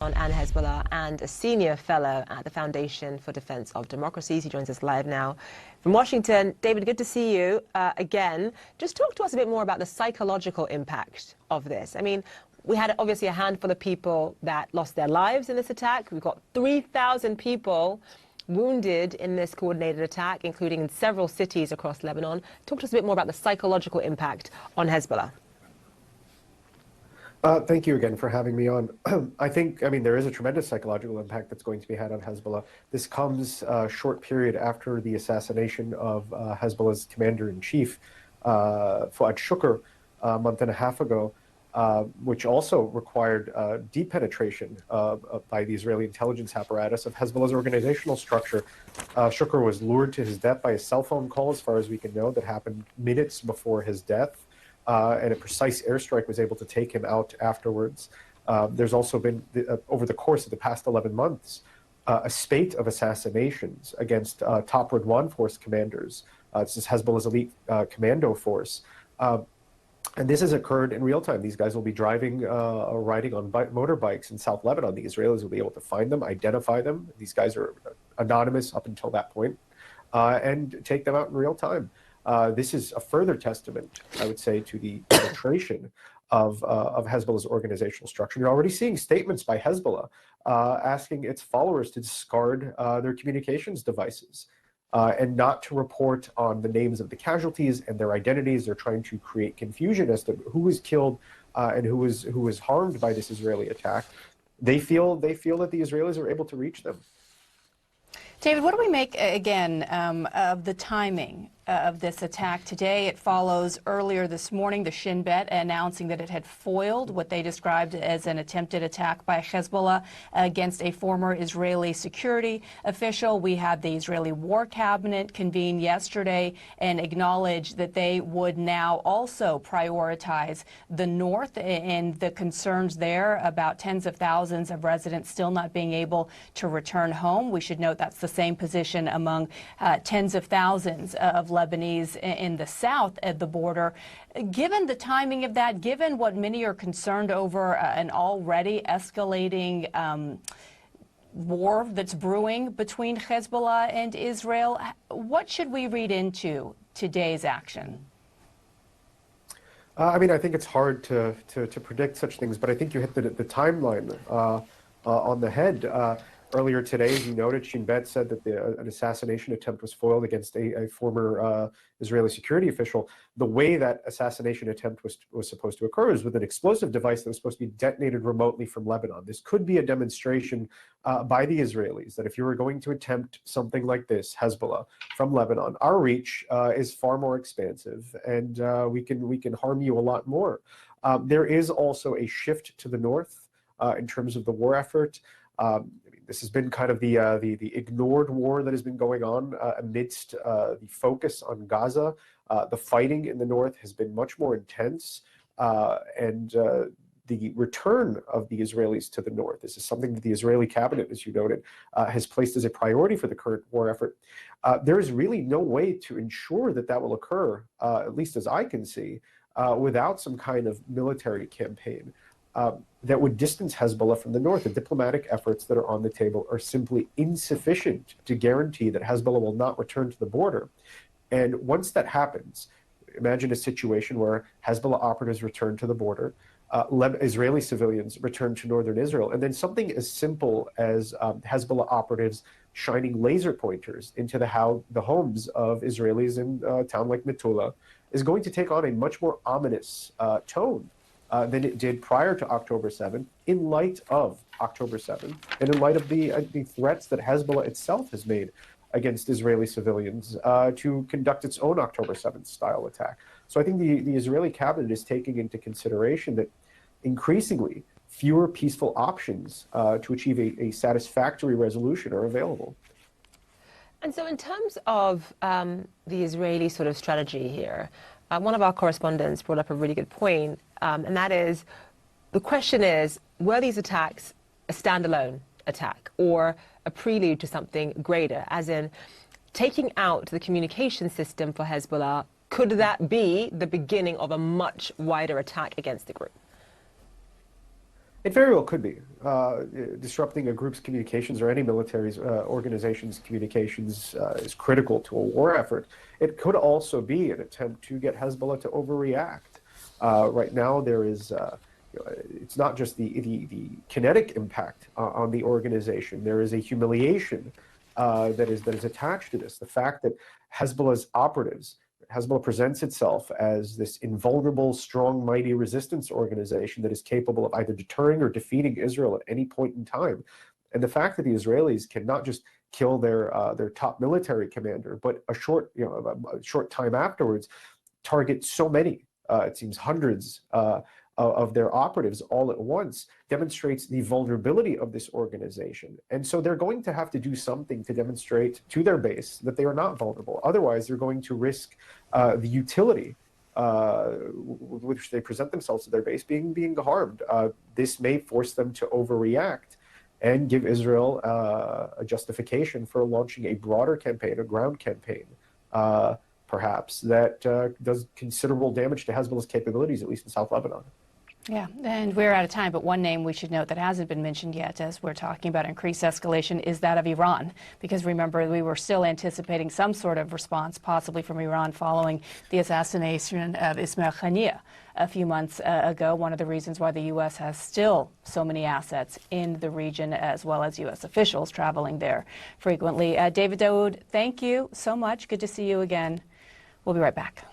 And Hezbollah, and a senior fellow at the Foundation for Defense of Democracies. He joins us live now from Washington. David, good to see you again. Just talk to us a bit more about the psychological impact of this. I mean, we had obviously a handful of people that lost their lives in this attack. We've got 3,000 people wounded in this coordinated attack, including in several cities across Lebanon. Talk to us a bit more about the psychological impact on Hezbollah. Thank you again for having me on. I mean, there is a tremendous psychological impact that's going to be had on Hezbollah. This comes a short period after the assassination of Hezbollah's commander-in-chief, Fuad Shukr, a month and a half ago, which also required deep penetration by the Israeli intelligence apparatus of Hezbollah's organizational structure. Shukr was lured to his death by a cell phone call, as far as we can know, that happened minutes before his death. And a precise airstrike was able to take him out afterwards. There's also been, over the course of the past 11 months, a spate of assassinations against top Radwan force commanders. This is Hezbollah's elite commando force. And this has occurred in real time. These guys will be driving or riding on motorbikes in South Lebanon. The Israelis will be able to find them, identify them. These guys are anonymous up until that point, and take them out in real time. This is a further testament, I would say, to the penetration of Hezbollah's organizational structure. You're already seeing statements by Hezbollah asking its followers to discard their communications devices and not to report on the names of the casualties and their identities. They're trying to create confusion as to who was killed and who was harmed by this Israeli attack. They feel that the Israelis are able to reach them. David, what do we make, again, of the timing of this attack today? It follows earlier this morning the Shin Bet announcing that it had foiled what they described as an attempted attack by Hezbollah against a former Israeli security official. We had the Israeli War Cabinet convene yesterday and acknowledge that they would now also prioritize the north and the concerns there about tens of thousands of residents still not being able to return home. We should note that's the same position among tens of thousands of Lebanese in the south at the border. Given the timing of that, given what many are concerned over an already escalating war that's brewing between Hezbollah and Israel, what should we read into today's action? I mean, I think it's hard to predict such things, but I think you hit the timeline on the head. Earlier today, as you noted, Shin Bet said that an assassination attempt was foiled against a former Israeli security official. The way that assassination attempt was supposed to occur is with an explosive device that was supposed to be detonated remotely from Lebanon. This could be a demonstration by the Israelis that if you were going to attempt something like this, Hezbollah, from Lebanon, our reach is far more expansive, and we can harm you a lot more. There is also a shift to the north in terms of the war effort. This has been kind of the ignored war that has been going on amidst the focus on Gaza. The fighting in the north has been much more intense, and the return of the Israelis to the north. This is something that the Israeli cabinet, as you noted, has placed as a priority for the current war effort. There is really no way to ensure that that will occur, at least as I can see, without some kind of military campaign. That would distance Hezbollah from the north. The diplomatic efforts that are on the table are simply insufficient to guarantee that Hezbollah will not return to the border. And once that happens, imagine a situation where Hezbollah operatives return to the border, Israeli civilians return to northern Israel, and then something as simple as Hezbollah operatives shining laser pointers into the homes of Israelis in a town like Metula is going to take on a much more ominous tone than it did prior to October 7th, in light of October 7th, and in light of the threats that Hezbollah itself has made against Israeli civilians to conduct its own October 7th style attack. So I think the Israeli cabinet is taking into consideration that increasingly fewer peaceful options to achieve a satisfactory resolution are available. And so in terms of the Israeli sort of strategy here, one of our correspondents brought up a really good point, and that is, the question is, were these attacks a standalone attack or a prelude to something greater, as in taking out the communication system for Hezbollah? Could that be the beginning of a much wider attack against the group? It very well could be. Disrupting a group's communications or any military organization's communications is critical to a war effort. It could also be an attempt to get Hezbollah to overreact. Right now, there is, it's not just the kinetic impact on the organization. There is a humiliation that is attached to this. The fact that Hezbollah's operatives, Hezbollah presents itself as this invulnerable, strong, mighty resistance organization that is capable of either deterring or defeating Israel at any point in time. And the fact that the Israelis can not just kill their top military commander, but a short time afterwards, target so many, it seems hundreds of their operatives all at once, demonstrates the vulnerability of this organization. And so they're going to have to do something to demonstrate to their base that they are not vulnerable. Otherwise, they're going to risk the utility with which they present themselves to their base being harmed. This may force them to overreact and give Israel a justification for launching a broader campaign, a ground campaign, perhaps, that does considerable damage to Hezbollah's capabilities, at least in South Lebanon. Yeah, and we're out of time, but one name we should note that hasn't been mentioned yet as we're talking about increased escalation is that of Iran. Because remember, we were still anticipating some sort of response, possibly from Iran, following the assassination of Ismail Haniyeh a few months ago. One of the reasons why the U.S. has still so many assets in the region, as well as U.S. officials traveling there frequently. David Daoud, thank you so much. Good to see you again. We'll be right back.